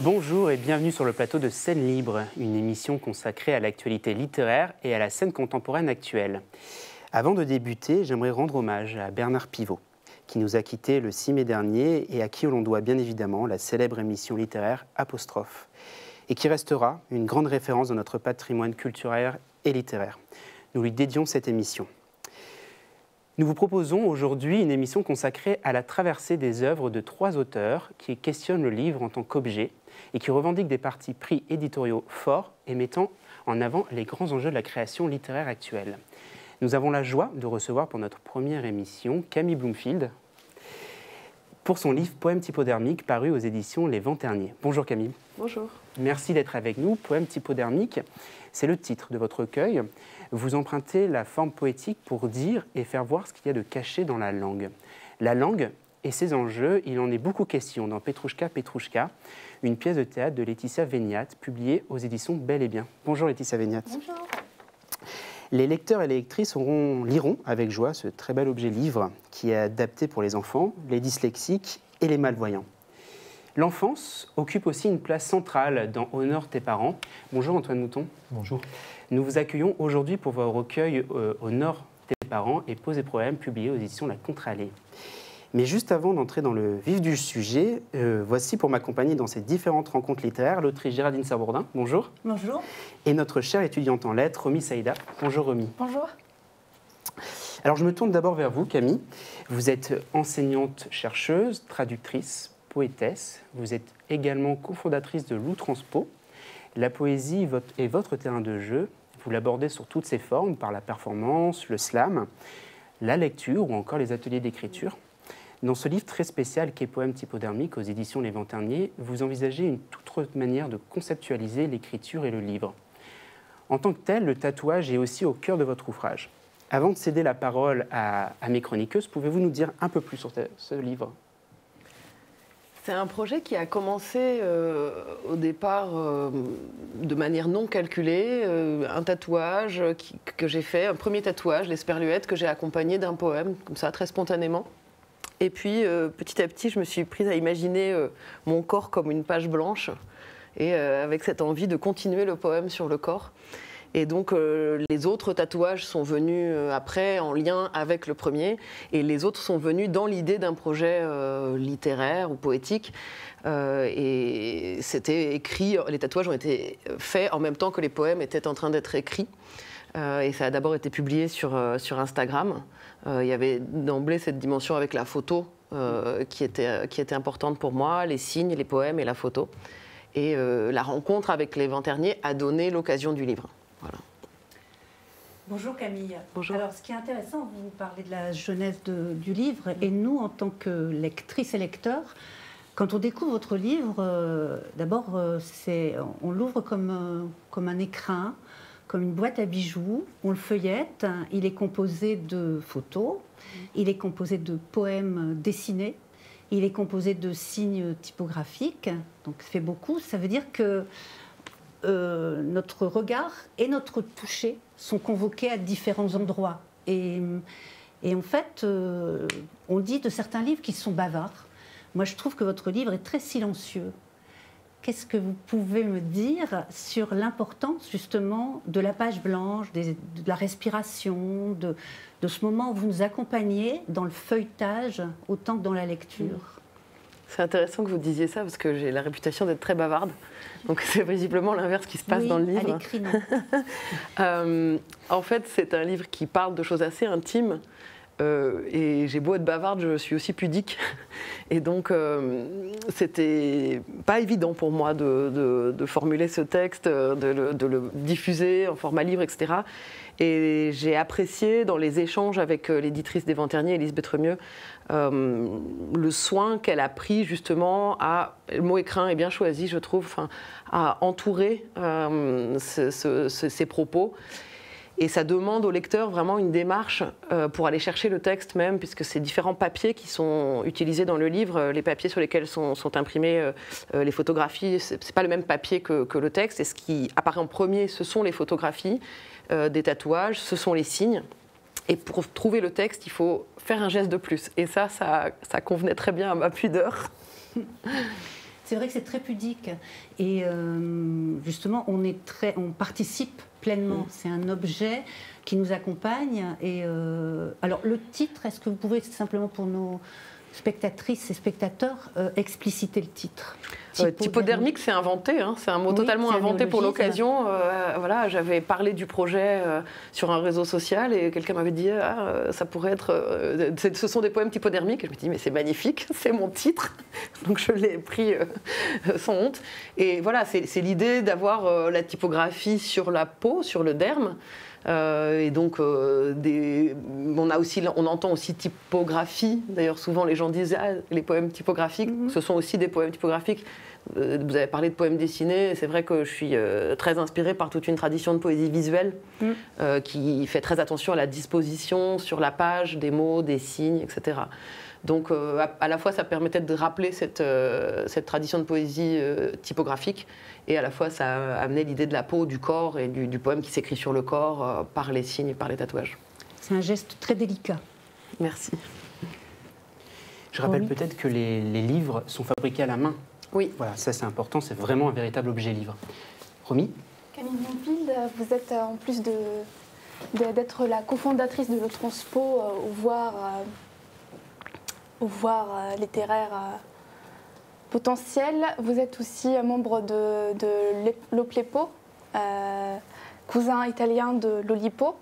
Bonjour et bienvenue sur le plateau de Scène Libre, une émission consacrée à l'actualité littéraire et à la scène contemporaine actuelle. Avant de débuter, j'aimerais rendre hommage à Bernard Pivot, qui nous a quittés le 6 mai dernier et à qui l'on doit bien évidemment la célèbre émission littéraire Apostrophe, et qui restera une grande référence dans notre patrimoine culturel et littéraire. Nous lui dédions cette émission. Nous vous proposons aujourd'hui une émission consacrée à la traversée des œuvres de 3 auteurs qui questionnent le livre en tant qu'objet et qui revendiquent des partis pris éditoriaux forts et mettant en avant les grands enjeux de la création littéraire actuelle. Nous avons la joie de recevoir pour notre première émission Camille Bloomfield pour son livre Poème typodermique paru aux éditions Les Vents Terniers. Bonjour Camille. Bonjour. Merci d'être avec nous. Poème typodermique, c'est le titre de votre recueil. Vous empruntez la forme poétique pour dire et faire voir ce qu'il y a de caché dans la langue. La langue et ses enjeux, il en est beaucoup question dans Petrouchka, Petrouchka, une pièce de théâtre de Laetitia Véniat, publiée aux éditions Bel et Bien. Bonjour Laetitia Véniat. Bonjour. Les lecteurs et les lectrices liront avec joie ce très bel objet livre qui est adapté pour les enfants, les dyslexiques et les malvoyants. L'enfance occupe aussi une place centrale dans Honore tes parents. Bonjour Antoine Mouton. Bonjour. Nous vous accueillons aujourd'hui pour votre recueil Honore tes parents et Poèmes et Poèmes publié aux éditions La Contre-Allée. Mais juste avant d'entrer dans le vif du sujet, voici pour m'accompagner dans ces différentes rencontres littéraires l'autrice Géraldine Sabourdin. Bonjour. Bonjour. Et notre chère étudiante en lettres, Romy Saïda. Bonjour Romy. Bonjour. Alors je me tourne d'abord vers vous Camille. Vous êtes enseignante chercheuse, traductrice, poétesse. Vous êtes également cofondatrice de l'Outranspo. La poésie est votre terrain de jeu. Vous l'abordez sur toutes ses formes, par la performance, le slam, la lecture ou encore les ateliers d'écriture. Dans ce livre très spécial qu'est Poème typodermique aux éditions Les Vents Terniers, vous envisagez une toute autre manière de conceptualiser l'écriture et le livre. En tant que tel, le tatouage est aussi au cœur de votre ouvrage. Avant de céder la parole à mes chroniqueuses, pouvez-vous nous dire un peu plus sur ce livre ? C'est un projet qui a commencé au départ de manière non calculée, un tatouage que j'ai fait, un premier tatouage, l'esperluette, que j'ai accompagné d'un poème, comme ça, très spontanément. Et puis, petit à petit, je me suis prise à imaginer mon corps comme une page blanche, et avec cette envie de continuer le poème sur le corps. Et donc, les autres tatouages sont venus après, en lien avec le premier, et les autres sont venus dans l'idée d'un projet littéraire ou poétique. Et c'était écrit, les tatouages ont été faits en même temps que les poèmes étaient en train d'être écrits. Et ça a d'abord été publié sur Instagram. Il y avait d'emblée cette dimension avec la photo qui était importante pour moi, les signes, les poèmes et la photo. Et la rencontre avec les Vents Terniers a donné l'occasion du livre. Voilà. Bonjour Camille. Bonjour. Alors ce qui est intéressant, vous parlez de la genèse du livre, et nous en tant que lectrices et lecteurs, quand on découvre votre livre, d'abord on l'ouvre comme un écrin, comme une boîte à bijoux, on le feuillette, il est composé de photos, il est composé de poèmes dessinés, il est composé de signes typographiques, donc ça fait beaucoup. Ça veut dire que notre regard et notre toucher sont convoqués à différents endroits. Et en fait, on dit de certains livres qu'ils sont bavards. Moi, je trouve que votre livre est très silencieux. Qu'est-ce que vous pouvez me dire sur l'importance justement de la page blanche, de la respiration, de ce moment où vous nous accompagnez dans le feuilletage autant que dans la lecture? C'est intéressant que vous disiez ça parce que j'ai la réputation d'être très bavarde. Donc c'est visiblement l'inverse qui se passe dans le livre. À l'écrit, non. En fait, c'est un livre qui parle de choses assez intimes. Et j'ai beau être bavarde, je suis aussi pudique. Et donc, c'était pas évident pour moi de formuler ce texte, de le diffuser en format livre, etc. Et j'ai apprécié dans les échanges avec l'éditrice des Vents Terniers, Elisabeth Remieux, le soin qu'elle a pris justement le mot écrin est bien choisi, je trouve, à entourer ces propos. Et ça demande au lecteur vraiment une démarche pour aller chercher le texte même, puisque c'est différents papiers qui sont utilisés dans le livre, les papiers sur lesquels sont imprimées les photographies, c'est pas le même papier que le texte. Et ce qui apparaît en premier, ce sont les photographies, des tatouages, ce sont les signes. Et pour trouver le texte, il faut faire un geste de plus. Et ça convenait très bien à ma pudeur. C'est vrai que c'est très pudique. Et justement, on participe pleinement. C'est un objet qui nous accompagne. Et alors, le titre, est-ce que vous pouvez simplement pour nos spectatrices et spectateurs expliciter le titre? Typodermique, c'est inventé, hein. C'est un mot totalement inventé pour l'occasion. Voilà, j'avais parlé du projet sur un réseau social et quelqu'un m'avait dit ça pourrait être. Ce sont des poèmes typodermiques. Et je me dis mais c'est magnifique, c'est mon titre. Donc je l'ai pris sans honte. Et voilà, c'est l'idée d'avoir la typographie sur la peau, sur le derme. Et donc, on entend aussi typographie. D'ailleurs, souvent les gens disent les poèmes typographiques, ce sont aussi des poèmes typographiques. Vous avez parlé de poèmes dessinés. C'est vrai que je suis très inspirée par toute une tradition de poésie visuelle qui fait très attention à la disposition sur la page des mots, des signes, etc. Donc, à la fois, ça permettait de rappeler cette tradition de poésie typographique, et à la fois, ça amenait l'idée de la peau, du corps et du poème qui s'écrit sur le corps par les signes et par les tatouages. C'est un geste très délicat. Merci. Je rappelle peut-être que les livres sont fabriqués à la main. Oui. Voilà, ça c'est important, c'est vraiment un véritable objet livre. Romy ? Camille Montpil, vous êtes en plus d'être la cofondatrice de l'Autranspo au voir littéraire potentiel. Vous êtes aussi membre de l'Oplepo, cousin italien de l'Olipo.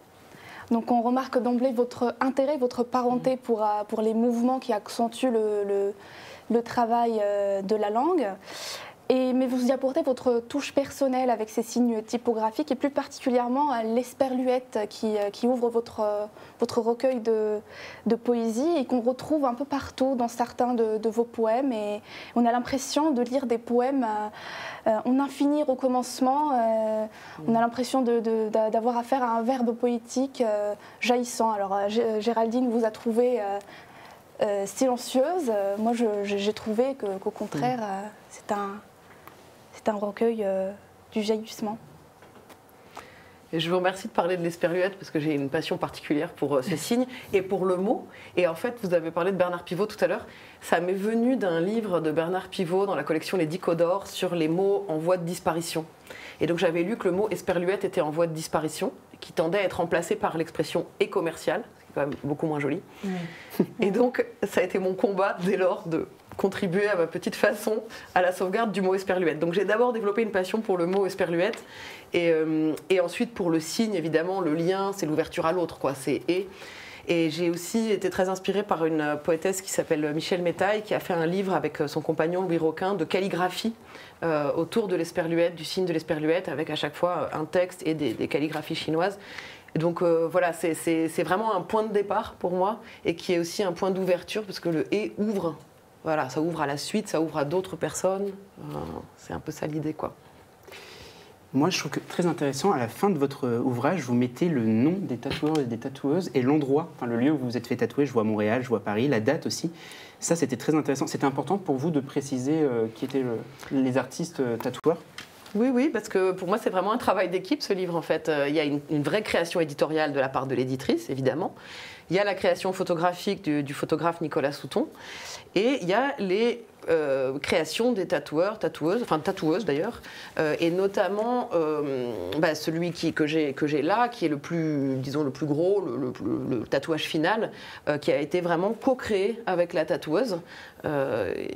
Donc on remarque d'emblée votre intérêt, votre parenté pour les mouvements qui accentuent le travail de la langue. Mais vous y apportez votre touche personnelle avec ces signes typographiques et plus particulièrement l'esperluette qui ouvre votre recueil de poésie et qu'on retrouve un peu partout dans certains de vos poèmes. Et on a l'impression de lire des poèmes en infini recommencement. On a l'impression d'avoir affaire à un verbe poétique jaillissant. Alors Géraldine vous a trouvé silencieuse. Moi j'ai trouvé qu'au contraire c'est un recueil du jaillissement. Et je vous remercie de parler de l'esperluette parce que j'ai une passion particulière pour ce signe et pour le mot. Et en fait, vous avez parlé de Bernard Pivot tout à l'heure. Ça m'est venu d'un livre de Bernard Pivot dans la collection Les 10 Codors sur les mots en voie de disparition. Et donc j'avais lu que le mot esperluette était en voie de disparition, qui tendait à être remplacé par l'expression écommerciale, ce qui est quand même beaucoup moins joli. Et donc ça a été mon combat dès lors de contribuer à ma petite façon à la sauvegarde du mot esperluette. Donc j'ai d'abord développé une passion pour le mot esperluette et ensuite pour le signe, évidemment, le lien, c'est l'ouverture à l'autre, quoi, c'est « et ». Et j'ai aussi été très inspirée par une poétesse qui s'appelle Michel Métaille, qui a fait un livre avec son compagnon Louis Roquin de calligraphie autour de l'esperluette, du signe de l'esperluette, avec à chaque fois un texte et des calligraphies chinoises. Et donc voilà, c'est vraiment un point de départ pour moi et qui est aussi un point d'ouverture parce que le « et » ouvre. Voilà, ça ouvre à la suite, ça ouvre à d'autres personnes. C'est un peu ça l'idée, quoi. Moi, je trouve que très intéressant, à la fin de votre ouvrage, vous mettez le nom des tatoueurs et des tatoueuses et l'endroit, enfin le lieu où vous vous êtes fait tatouer. Je vois Montréal, je vois Paris, la date aussi. Ça, c'était très intéressant. C'était important pour vous de préciser qui étaient les artistes tatoueurs ? Oui, parce que pour moi, c'est vraiment un travail d'équipe, ce livre, en fait. Il y a une vraie création éditoriale de la part de l'éditrice, évidemment. Il y a la création photographique du photographe Nicolas Souton. Et il y a les créations des tatoueurs, tatoueuses, enfin tatoueuses d'ailleurs, et notamment celui que j'ai là, qui est le plus gros, le tatouage final, qui a été vraiment co-créé avec la tatoueuse,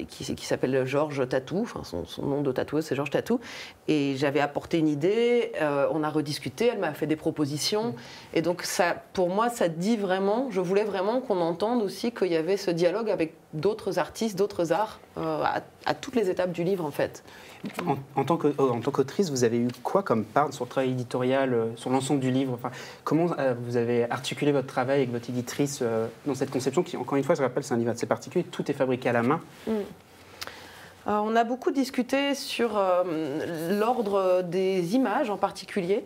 qui s'appelle Georges Tatou, enfin son nom de tatoueuse c'est Georges Tatou, et j'avais apporté une idée, on a rediscuté, elle m'a fait des propositions, et donc ça, pour moi, ça dit vraiment, je voulais vraiment qu'on entende aussi qu'il y avait ce dialogue avec d'autres artistes, d'autres arts, à toutes les étapes du livre en fait. En tant qu'autrice, vous avez eu quoi comme part sur le travail éditorial, sur l'ensemble du livre? Enfin, comment vous avez articulé votre travail avec votre éditrice dans cette conception qui, encore une fois, je rappelle, c'est un livre assez particulier, tout est fabriqué à la main. On a beaucoup discuté sur l'ordre des images en particulier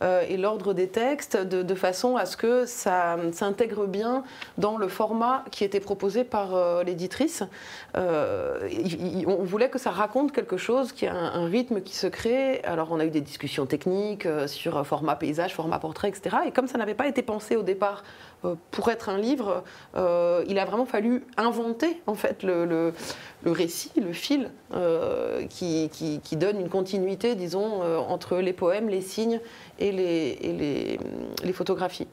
et l'ordre des textes de façon à ce que ça s'intègre bien dans le format qui était proposé par l'éditrice. On voulait que ça raconte quelque chose, qu'il y a un rythme qui se crée. Alors on a eu des discussions techniques sur format paysage, format portrait, etc. Et comme ça n'avait pas été pensé au départ pour être un livre, il a vraiment fallu inventer en fait le récit, le fil qui donne une continuité, disons, entre les poèmes, les signes et les photographies.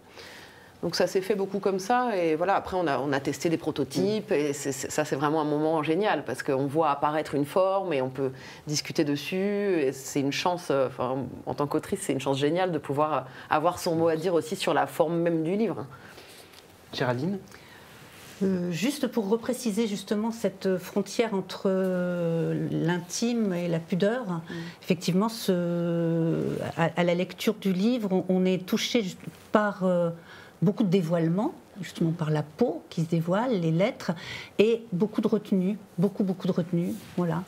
Donc ça s'est fait beaucoup comme ça, et voilà, après on a testé des prototypes, et ça c'est vraiment un moment génial, parce qu'on voit apparaître une forme, et on peut discuter dessus, et c'est une chance, en tant qu'autrice, c'est une chance géniale de pouvoir avoir son mot à dire aussi sur la forme même du livre. Géraldine ? Juste pour repréciser justement cette frontière entre l'intime et la pudeur, effectivement, à la lecture du livre, on est touché par beaucoup de dévoilements, justement par la peau qui se dévoile, les lettres, et beaucoup de retenue, beaucoup de retenue, voilà.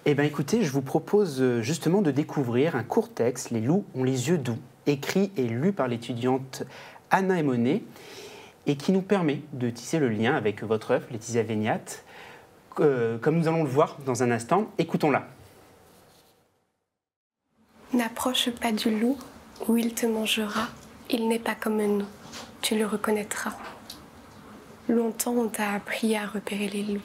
Eh bien écoutez, je vous propose justement de découvrir un court texte, Les loups ont les yeux doux, écrit et lu par l'étudiante Anna Aymonet, et qui nous permet de tisser le lien avec votre œuvre, Laetitia Veignat, comme nous allons le voir dans un instant. Écoutons-la. N'approche pas du loup, ou il te mangera. Il n'est pas comme nous, tu le reconnaîtras. Longtemps on t'a appris à repérer les loups,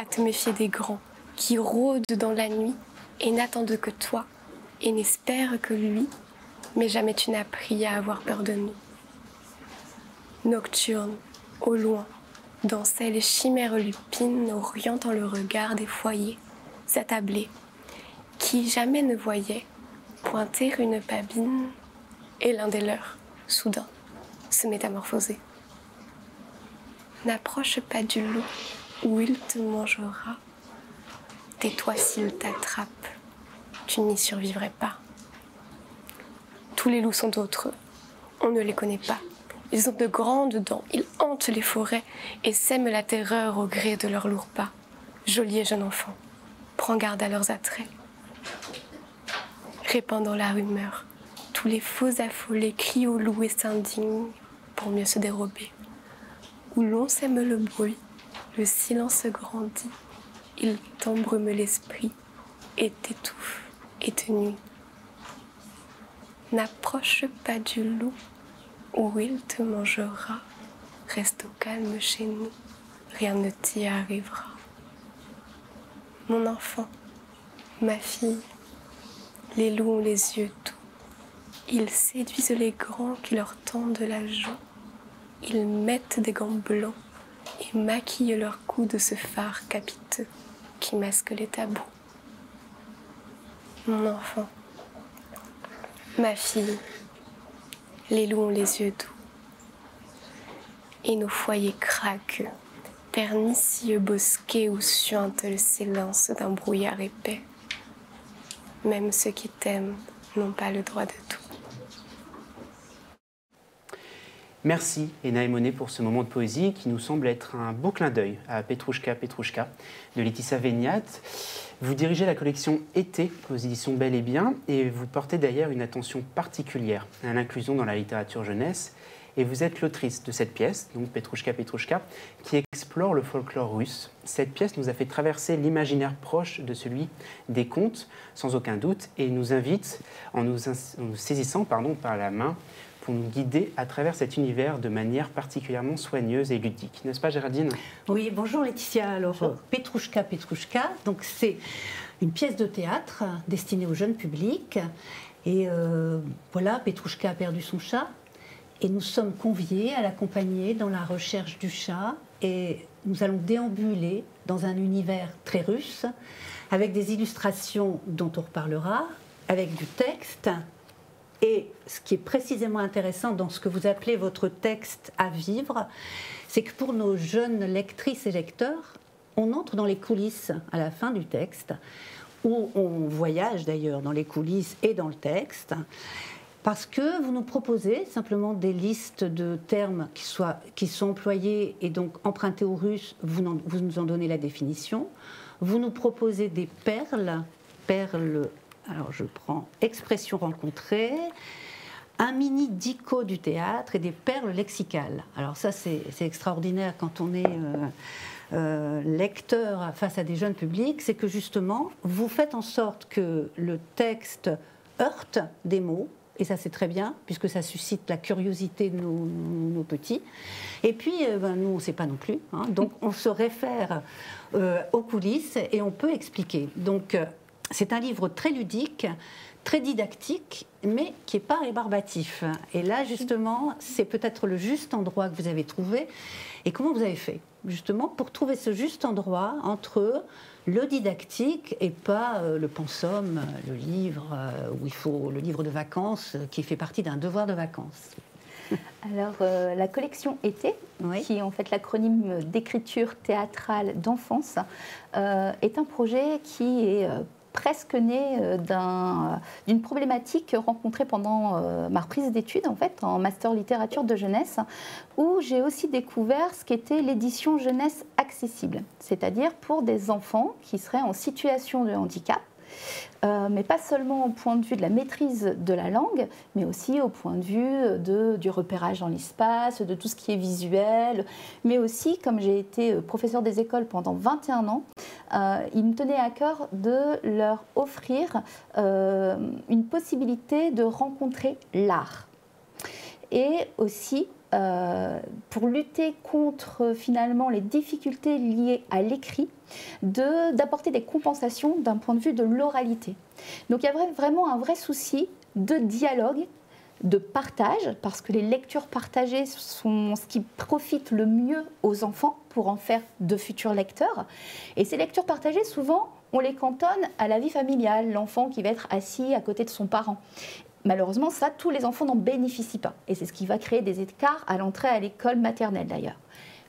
à te méfier des grands, qui rôdent dans la nuit et n'attendent que toi, et n'espèrent que lui, mais jamais tu n'as appris à avoir peur de nous. Nocturne, au loin, dansaient les chimères lupines, orientant le regard des foyers, attablés, qui jamais ne voyaient pointer une babine, et l'un des leurs, soudain, se métamorphoser. N'approche pas du loup, ou il te mangera. Tais-toi s'il t'attrape, tu n'y survivrais pas. Tous les loups sont autres, on ne les connaît pas. Ils ont de grandes dents, ils hantent les forêts et sèment la terreur au gré de leurs lourds pas. Joli et jeune enfant, prends garde à leurs attraits. Répandant la rumeur, tous les faux affolés crient au loup et s'indignent pour mieux se dérober. Où l'on sème le bruit, le silence grandit, il t'embrume l'esprit et t'étouffe et te nuit. N'approche pas du loup, ou il te mangera. Reste au calme chez nous, rien ne t'y arrivera. Mon enfant, ma fille, les loups ont les yeux doux. Ils séduisent les grands qui leur tendent la joue. Ils mettent des gants blancs et maquillent leur cou de ce fard capiteux qui masque les tabous. Mon enfant, ma fille, les loups ont les yeux doux. Et nos foyers craquent, pernicieux bosquets où suinte le silence d'un brouillard épais. Même ceux qui t'aiment n'ont pas le droit de tout. Merci Anna Aymonet pour ce moment de poésie qui nous semble être un beau clin d'œil à Petrouchka de Laetitia Veignat. Vous dirigez la collection Été aux éditions Bel et Bien et vous portez d'ailleurs une attention particulière à l'inclusion dans la littérature jeunesse. Et vous êtes l'autrice de cette pièce, donc Petrouchka, qui explore le folklore russe. Cette pièce nous a fait traverser l'imaginaire proche de celui des contes, sans aucun doute, et nous invite, en nous saisissant par la main, pour nous guider à travers cet univers de manière particulièrement soigneuse et ludique. N'est-ce pas, Géraldine ? Oui, bonjour Laetitia. Alors, Petrouchka, donc c'est une pièce de théâtre destinée au jeune public. Et voilà, Petrouchka a perdu son chat. Et nous sommes conviés à l'accompagner dans la recherche du chat. Et nous allons déambuler dans un univers très russe, avec des illustrations dont on reparlera, avec du texte. Et ce qui est précisément intéressant dans ce que vous appelez votre texte à vivre, c'est que pour nos jeunes lectrices et lecteurs, on entre dans les coulisses à la fin du texte, où on voyage d'ailleurs dans les coulisses et dans le texte, parce que vous nous proposez simplement des listes de termes qui sont employés et donc empruntés au russe, vous nous en donnez la définition. Vous nous proposez des perles, alors je prends expression rencontrée, un mini dico du théâtre et des perles lexicales. Alors ça c'est extraordinaire quand on est lecteur face à des jeunes publics, c'est que justement vous faites en sorte que le texte heurte des mots, et ça c'est très bien, puisque ça suscite la curiosité de nos petits. Et puis, nous, on ne sait pas non plus, hein, donc on se réfère aux coulisses et on peut expliquer. Donc, c'est un livre très ludique, très didactique, mais qui n'est pas rébarbatif. Et là, justement, c'est peut-être le juste endroit que vous avez trouvé. Et comment vous avez fait, justement, pour trouver ce juste endroit entre le didactique et pas le pensum, le livre où il faut le livre de vacances qui fait partie d'un devoir de vacances. Alors, la collection Été, qui est en fait l'acronyme d'écriture théâtrale d'enfance, est un projet qui est presque né d'une problématique rencontrée pendant ma reprise d'études, en fait, en master littérature de jeunesse, où j'ai aussi découvert ce qu'était l'édition jeunesse accessible, c'est-à-dire pour des enfants qui seraient en situation de handicap, mais pas seulement au point de vue de la maîtrise de la langue, mais aussi au point de vue du repérage dans l'espace, de tout ce qui est visuel, mais aussi, comme j'ai été professeur des écoles pendant 21 ans, il me tenait à cœur de leur offrir une possibilité de rencontrer l'art. Et aussi, pour lutter contre finalement les difficultés liées à l'écrit, d'apporter des compensations d'un point de vue de l'oralité. Donc il y a vraiment un vrai souci de dialogue, de partage, parce que les lectures partagées sont ce qui profite le mieux aux enfants pour en faire de futurs lecteurs. Et ces lectures partagées, souvent, on les cantonne à la vie familiale, l'enfant qui va être assis à côté de son parent. Malheureusement, ça, tous les enfants n'en bénéficient pas. Et c'est ce qui va créer des écarts à l'entrée à l'école maternelle, d'ailleurs.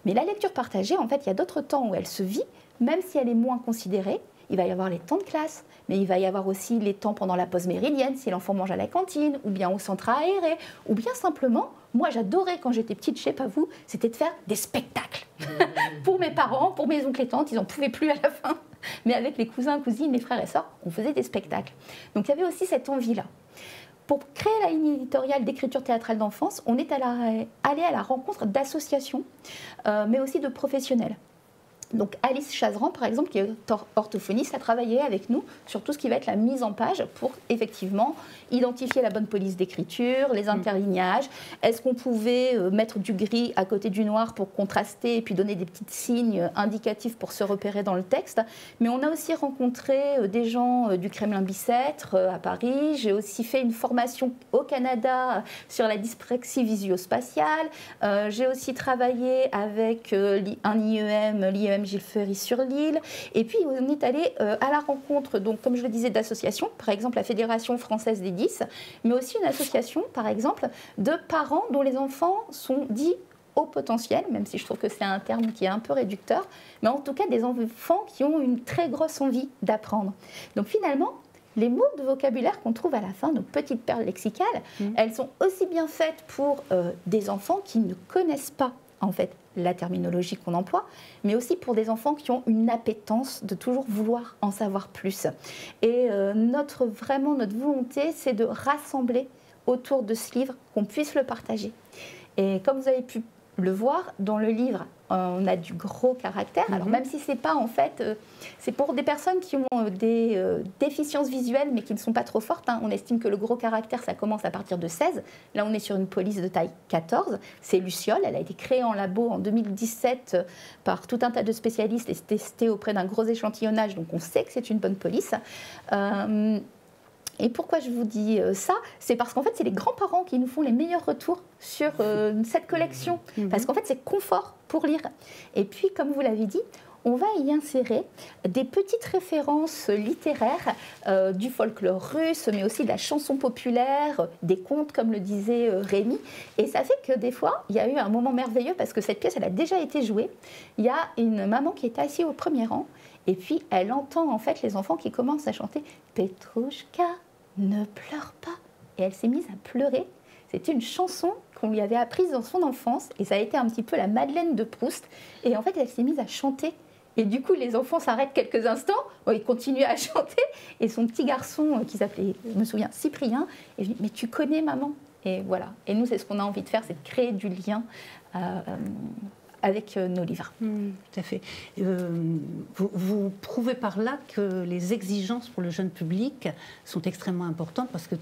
Mais la lecture partagée, en fait, il y a d'autres temps où elle se vit, même si elle est moins considérée. Il va y avoir les temps de classe, mais il va y avoir aussi les temps pendant la pause méridienne, si l'enfant mange à la cantine, ou bien au centre aéré, ou bien simplement, moi j'adorais quand j'étais petite, je sais pas vous, c'était de faire des spectacles. Pour mes parents, pour mes oncles et tantes, ils n'en pouvaient plus à la fin. Mais avec les cousins, cousines, les frères et sœurs, on faisait des spectacles. Donc il y avait aussi cette envie-là. Pour créer la ligne éditoriale d'écriture théâtrale d'enfance, on est allé à la rencontre d'associations, mais aussi de professionnels. Donc Alice Chazeran, par exemple, qui est orthophoniste, a travaillé avec nous sur tout ce qui va être la mise en page pour effectivement identifier la bonne police d'écriture, les interlignages. Est-ce qu'on pouvait mettre du gris à côté du noir pour contraster et puis donner des petits signes indicatifs pour se repérer dans le texte. Mais on a aussi rencontré des gens du Kremlin-Bicêtre à Paris. J'ai aussi fait une formation au Canada sur la dyspraxie visuospatiale. J'ai aussi travaillé avec un IEM, l'IEM Gilles Ferry sur l'île. Et puis, on est allé à la rencontre, donc, comme je le disais, d'associations, par exemple la Fédération française des 10, mais aussi une association, par exemple, de parents dont les enfants sont dits haut potentiel, même si je trouve que c'est un terme qui est un peu réducteur, mais en tout cas des enfants qui ont une très grosse envie d'apprendre. Donc finalement, les mots de vocabulaire qu'on trouve à la fin, nos petites perles lexicales, elles sont aussi bien faites pour des enfants qui ne connaissent pas en fait la terminologie qu'on emploie, mais aussi pour des enfants qui ont une appétence de toujours vouloir en savoir plus. Et notre volonté, c'est de rassembler autour de ce livre, qu'on puisse le partager. Et comme vous avez pu le voir, dans le livre, on a du gros caractère. Alors même si c'est pas en fait, c'est pour des personnes qui ont des déficiences visuelles mais qui ne sont pas trop fortes. On estime que le gros caractère, ça commence à partir de 16. Là, on est sur une police de taille 14. C'est Luciole. Elle a été créée en labo en 2017 par tout un tas de spécialistes et testée auprès d'un gros échantillonnage. Donc on sait que c'est une bonne police. Et pourquoi je vous dis ça? C'est parce qu'en fait, c'est les grands-parents qui nous font les meilleurs retours sur cette collection. Parce qu'en fait, c'est confort pour lire. Et puis, comme vous l'avez dit, on va y insérer des petites références littéraires du folklore russe, mais aussi de la chanson populaire, des contes, comme le disait Rémi. Et ça fait que des fois, il y a eu un moment merveilleux parce que cette pièce, elle a déjà été jouée. Il y a une maman qui est assise au premier rang. Et puis, elle entend en fait les enfants qui commencent à chanter « Petrouchka, ne pleure pas ». Et elle s'est mise à pleurer. C'était une chanson qu'on lui avait apprise dans son enfance. Et ça a été un petit peu la Madeleine de Proust. Et en fait, elle s'est mise à chanter. Et du coup, les enfants s'arrêtent quelques instants. Ils continuent à chanter. Et son petit garçon, qui s'appelait, je me souviens, Cyprien, est venu « Mais tu connais maman ?» Et voilà. Et nous, c'est ce qu'on a envie de faire, c'est de créer du lien avec nos livres. Tout à fait. Vous prouvez par là que les exigences pour le jeune public sont extrêmement importantes parce que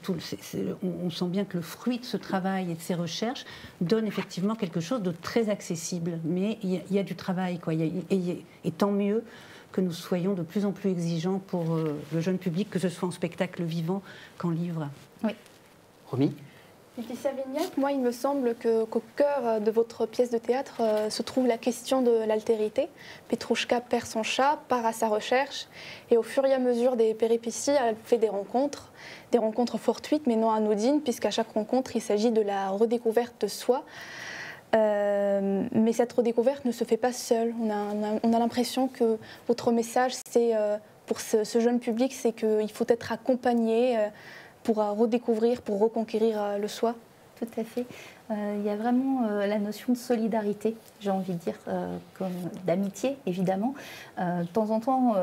on sent bien que le fruit de ce travail et de ces recherches donne effectivement quelque chose de très accessible. Mais il y a du travail, quoi. Et tant mieux que nous soyons de plus en plus exigeants pour le jeune public, que ce soit en spectacle vivant qu'en livre. Oui. Romy ? Laetitia Vignat, moi, il me semble qu'au cœur de votre pièce de théâtre se trouve la question de l'altérité. Petrouchka perd son chat, part à sa recherche, et au fur et à mesure des péripéties, elle fait des rencontres fortuites mais non anodines, puisqu'à chaque rencontre, il s'agit de la redécouverte de soi. Mais cette redécouverte ne se fait pas seule. On a l'impression que votre message, c'est pour ce jeune public, c'est qu'il faut être accompagné pour redécouvrir, pour reconquérir le soi. Tout à fait. Il y a vraiment la notion de solidarité, j'ai envie de dire, comme d'amitié, évidemment. De temps en temps,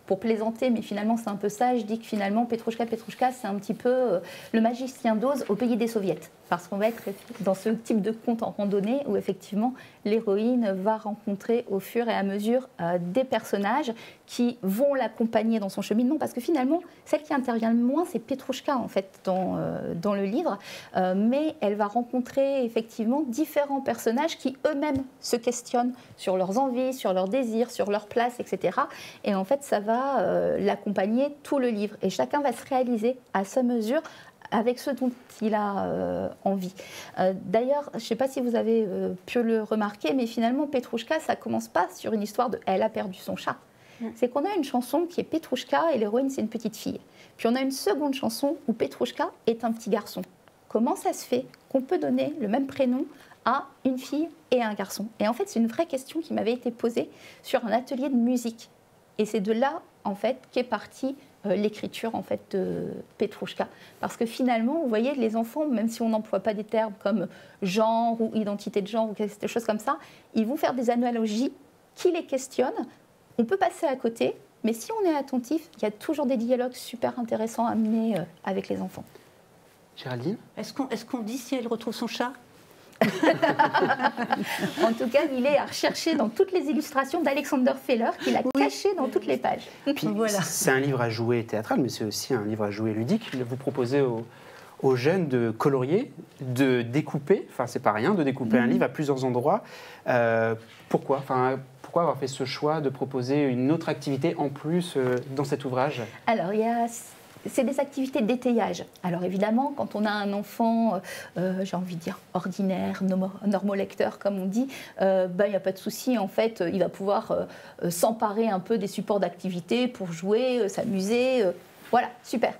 pour plaisanter, mais finalement c'est un peu ça, je dis que finalement Petrouchka, c'est un petit peu le magicien d'Oz au pays des soviets. Parce qu'on va être dans ce type de conte en randonnée où effectivement l'héroïne va rencontrer au fur et à mesure des personnages qui vont l'accompagner dans son cheminement. Parce que finalement, celle qui intervient le moins, c'est Petrouchka en fait dans le livre. Mais elle va rencontrer effectivement différents personnages qui eux-mêmes se questionnent sur leurs envies, sur leurs désirs, sur leur place, etc. Et en fait, ça va l'accompagner tout le livre. Et chacun va se réaliser à sa mesure avec ce dont il a envie. D'ailleurs, je ne sais pas si vous avez pu le remarquer, mais finalement, Petrouchka, ça ne commence pas sur une histoire de « elle a perdu son chat ». C'est qu'on a une chanson qui est Petrouchka et l'héroïne, c'est une petite fille. Puis on a une seconde chanson où Petrouchka est un petit garçon. Comment ça se fait qu'on peut donner le même prénom à une fille et à un garçon? Et en fait, c'est une vraie question qui m'avait été posée sur un atelier de musique. Et c'est de là, en fait, qu'est partie l'écriture en fait de Petrouchka. Parce que finalement, vous voyez, les enfants, même si on n'emploie pas des termes comme genre ou identité de genre ou quelque chose comme ça, ils vont faire des analogies qui les questionnent. On peut passer à côté, mais si on est attentif, il y a toujours des dialogues super intéressants à mener avec les enfants. Géraldine ? Est-ce qu'on dit si elle retrouve son chat ? En tout cas, il est à rechercher dans toutes les illustrations d'Alexander Feller, qu'il a caché dans toutes les pages. Puis, voilà. C'est un livre à jouer théâtral, mais c'est aussi un livre à jouer ludique. Vous proposez aux jeunes de colorier, de découper, enfin c'est pas rien, de découper un livre à plusieurs endroits. Pourquoi avoir fait ce choix de proposer une autre activité en plus dans cet ouvrage? Alors, c'est des activités d'étayage. Alors évidemment, quand on a un enfant, j'ai envie de dire ordinaire, normolecteur comme on dit, il n'y a pas de souci. En fait, il va pouvoir s'emparer un peu des supports d'activité pour jouer, s'amuser. Voilà, super.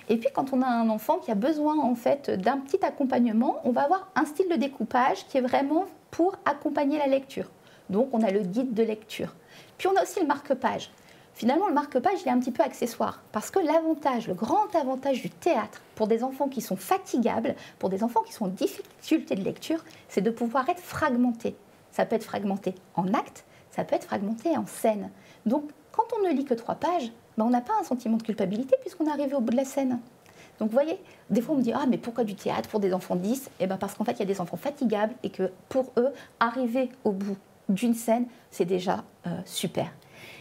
Et puis quand on a un enfant qui a besoin en fait d'un petit accompagnement, on va avoir un style de découpage qui est vraiment pour accompagner la lecture. Donc on a le guide de lecture. Puis on a aussi le marque-page. Finalement, le marque-page, il est un petit peu accessoire parce que le grand avantage du théâtre pour des enfants qui sont fatigables, pour des enfants qui sont en difficulté de lecture, c'est de pouvoir être fragmenté. Ça peut être fragmenté en actes, ça peut être fragmenté en scène. Donc, quand on ne lit que 3 pages, on n'a pas un sentiment de culpabilité puisqu'on est arrivé au bout de la scène. Donc, vous voyez, des fois, on me dit « Ah, mais pourquoi du théâtre pour des enfants 10 ?» Eh bien, parce qu'en fait, il y a des enfants fatigables et que pour eux, arriver au bout d'une scène, c'est déjà super.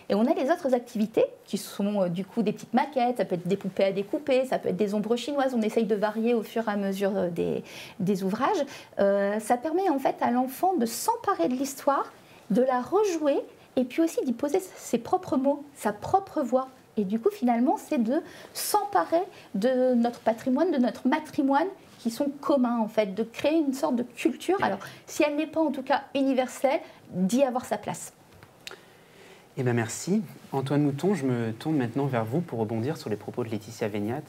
Et on a les autres activités qui sont du coup des petites maquettes, ça peut être des poupées à découper, ça peut être des ombres chinoises, on essaye de varier au fur et à mesure des ouvrages. Ça permet en fait à l'enfant de s'emparer de l'histoire, de la rejouer et puis aussi d'y poser ses propres mots, sa propre voix. Et du coup finalement c'est de s'emparer de notre patrimoine, de notre matrimoine qui sont communs en fait, de créer une sorte de culture. Alors si elle n'est pas en tout cas universelle, d'y avoir sa place. Eh bien, merci. Antoine Mouton, je me tourne maintenant vers vous pour rebondir sur les propos de Laetitia Vignat,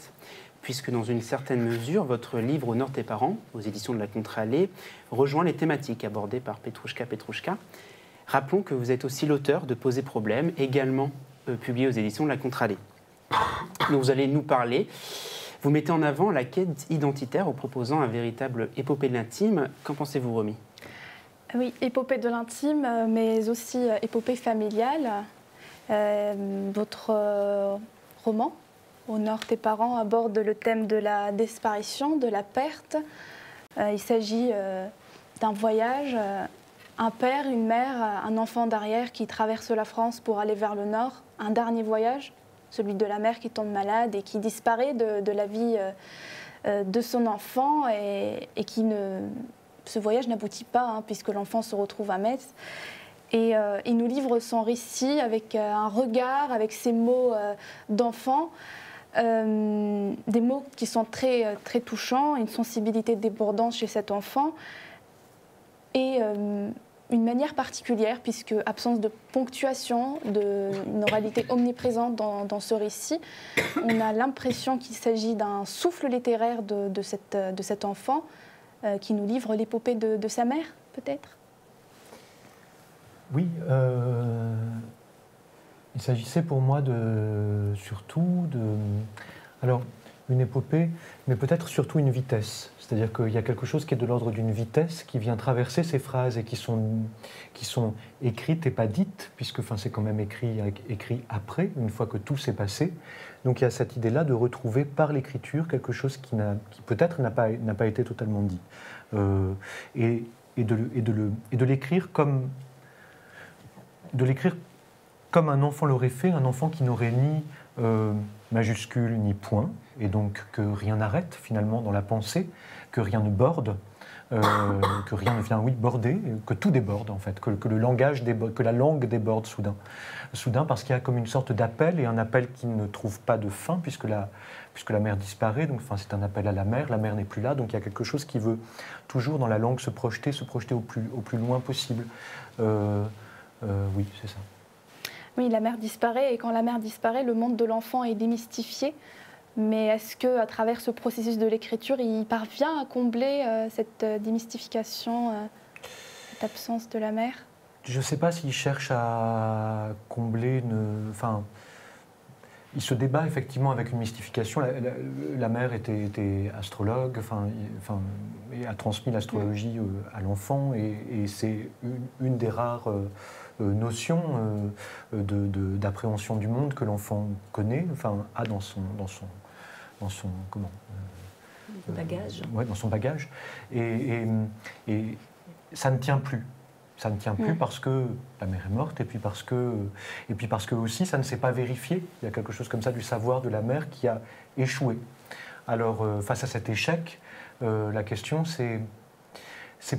puisque dans une certaine mesure, votre livre « Honore tes parents », aux éditions de la Contre-Allée, rejoint les thématiques abordées par Petrouchka. Rappelons que vous êtes aussi l'auteur de « Poser problème », également publié aux éditions de la Contre-Allée. Donc, vous allez nous parler. Vous mettez en avant la quête identitaire en proposant un véritable épopée de l'intime. Qu'en pensez-vous, Romy ? Oui, épopée de l'intime, mais aussi épopée familiale. Votre roman, Honore tes parents, aborde le thème de la disparition, de la perte. Il s'agit d'un voyage un père, une mère, un enfant derrière qui traverse la France pour aller vers le nord, un dernier voyage, celui de la mère qui tombe malade et qui disparaît de la vie de son enfant et qui ce voyage n'aboutit pas, hein, puisque l'enfant se retrouve à Metz. Et il nous livre son récit avec un regard, avec ses mots d'enfant, des mots qui sont très, très touchants, une sensibilité débordante chez cet enfant et une manière particulière, puisque absence de ponctuation, une oralité omniprésente dans ce récit. On a l'impression qu'il s'agit d'un souffle littéraire de cet enfant qui nous livre l'épopée de sa mère, peut-être. Oui, il s'agissait pour moi surtout de... Alors, une épopée, mais peut-être surtout une vitesse. C'est-à-dire qu'il y a quelque chose qui est de l'ordre d'une vitesse qui vient traverser ces phrases et qui sont écrites et pas dites, puisque c'est quand même écrit après, une fois que tout s'est passé. Donc il y a cette idée-là de retrouver par l'écriture quelque chose qui peut-être n'a pas été totalement dit. Et de l'écrire comme un enfant l'aurait fait, un enfant qui n'aurait ni majuscule ni point, et donc que rien n'arrête finalement dans la pensée, que rien ne borde, que rien ne vient border, que tout déborde en fait, que le langage déborde, que la langue déborde soudain parce qu'il y a comme une sorte d'appel, et un appel qui ne trouve pas de fin puisque la mère disparaît, donc c'est un appel à la mère n'est plus là, donc il y a quelque chose qui veut toujours dans la langue se projeter au plus loin possible. Oui, c'est ça. Oui, la mère disparaît, et quand la mère disparaît, le monde de l'enfant est démystifié. Mais est-ce qu'à travers ce processus de l'écriture, il parvient à combler cette démystification, cette absence de la mère? Je ne sais pas s'il cherche à combler il se débat effectivement avec une mystification. La mère était astrologue, et a transmis l'astrologie à l'enfant, et c'est une des rares notions d'appréhension du monde que l'enfant connaît, a dans son bagage. Dans son bagage. Et ça ne tient plus. Ça ne tient plus parce que la mère est morte, et puis parce que aussi ça ne s'est pas vérifié. Il y a quelque chose comme ça du savoir de la mère qui a échoué. Alors face à cet échec, la question c'est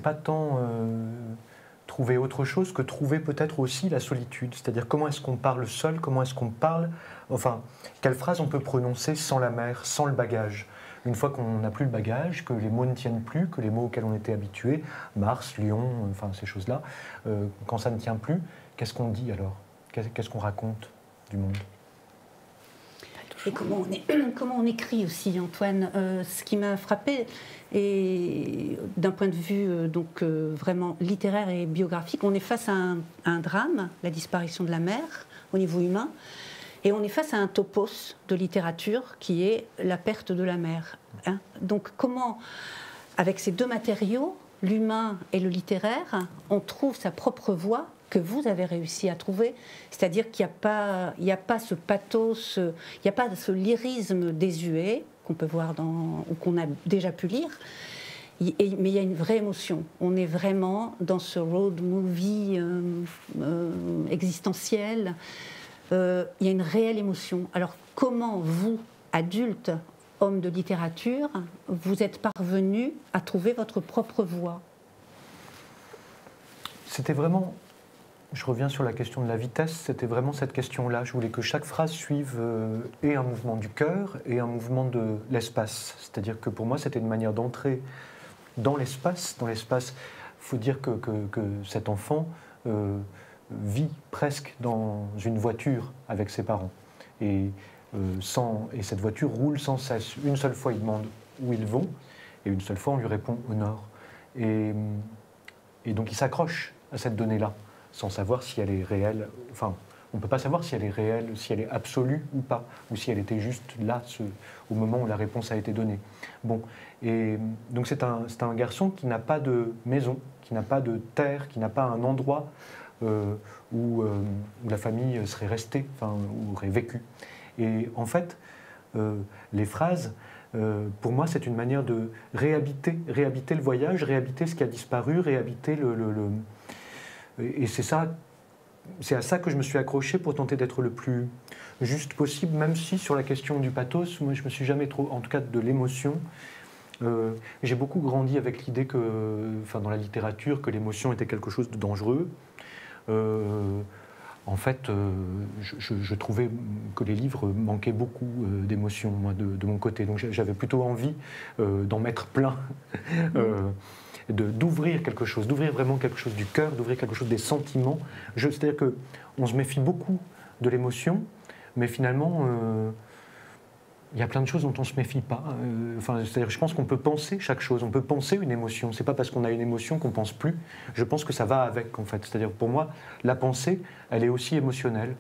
pas tant trouver autre chose que trouver peut-être aussi la solitude. C'est-à-dire comment est-ce qu'on parle seul, comment est-ce qu'on parle, quelle phrase on peut prononcer sans la mère, sans le bagage. Une fois qu'on n'a plus le bagage, que les mots ne tiennent plus, que les mots auxquels on était habitué, Mars, Lion, ces choses-là, quand ça ne tient plus, qu'est-ce qu'on dit alors? Qu'est-ce qu'on raconte du monde? Et comment on écrit aussi, Antoine. Ce qui m'a frappé, et d'un point de vue vraiment littéraire et biographique, on est face à un drame, la disparition de la mère, au niveau humain. Et on est face à un topos de littérature qui est la perte de la mère. Donc comment, avec ces deux matériaux, l'humain et le littéraire, on trouve sa propre voie que vous avez réussi à trouver, c'est-à-dire qu'il n'y a pas ce pathos, il n'y a pas ce lyrisme désuet qu'on peut voir ou qu'on a déjà pu lire, mais il y a une vraie émotion. On est vraiment dans ce road movie existentiel. Il y a une réelle émotion. Alors comment vous, adultes, hommes de littérature, vous êtes parvenus à trouver votre propre voie? C'était vraiment, je reviens sur la question de la vitesse, c'était vraiment cette question-là. Je voulais que chaque phrase suive et un mouvement du cœur et un mouvement de l'espace. C'est-à-dire que pour moi, c'était une manière d'entrer dans l'espace. Dans l'espace, il faut dire que cet enfant vit presque dans une voiture avec ses parents. Et cette voiture roule sans cesse. Une seule fois, il demande où ils vont, et une seule fois, on lui répond au nord. Et donc, il s'accroche à cette donnée-là, sans savoir si elle est réelle. On ne peut pas savoir si elle est réelle, si elle est absolue ou pas, ou si elle était juste là, au moment où la réponse a été donnée. Bon, et donc c'est un garçon qui n'a pas de maison, qui n'a pas de terre, qui n'a pas un endroit où la famille serait restée, ou aurait vécu. Et en fait, les phrases, pour moi, c'est une manière de réhabiter le voyage, réhabiter ce qui a disparu, réhabiter Et c'est ça, c'est à ça que je me suis accroché pour tenter d'être le plus juste possible, même si sur la question du pathos, moi je me suis jamais trop, en tout cas de l'émotion, j'ai beaucoup grandi avec l'idée que, enfin dans la littérature, que l'émotion était quelque chose de dangereux. En fait, je trouvais que les livres manquaient beaucoup d'émotions, moi, de mon côté. Donc j'avais plutôt envie d'en mettre plein, d'ouvrir quelque chose, d'ouvrir vraiment quelque chose du cœur, d'ouvrir quelque chose des sentiments. C'est-à-dire qu'on se méfie beaucoup de l'émotion, mais finalement, il y a plein de choses dont on ne se méfie pas. C'est-à-dire, je pense qu'on peut penser chaque chose, on peut penser une émotion. C'est pas parce qu'on a une émotion qu'on pense plus. Je pense que ça va avec, en fait. C'est-à-dire, pour moi, la pensée, elle est aussi émotionnelle.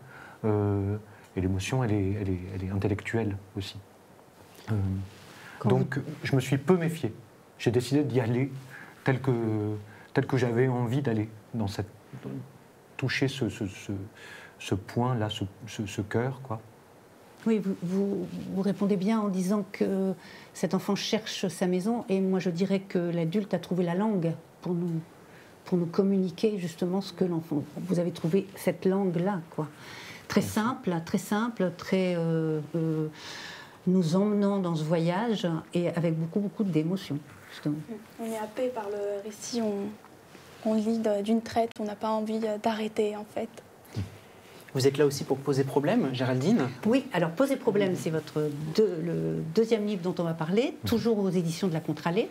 Et l'émotion, elle est intellectuelle aussi. Donc, je me suis peu méfié. J'ai décidé d'y aller tel que j'avais envie d'aller, toucher ce point-là, ce cœur, quoi. Oui, vous répondez bien en disant que cet enfant cherche sa maison, et moi je dirais que l'adulte a trouvé la langue pour nous communiquer justement ce que l'enfant... Vous avez trouvé cette langue-là, quoi. Très simple, très nous emmenant dans ce voyage, et avec beaucoup d'émotions, justement. On est happé par le récit, on lit d'une traite, on n'a pas envie d'arrêter, en fait. Vous êtes là aussi pour poser problème, Géraldine? Oui, alors Poser problème, c'est le deuxième livre dont on va parler, toujours aux éditions de la Contralée.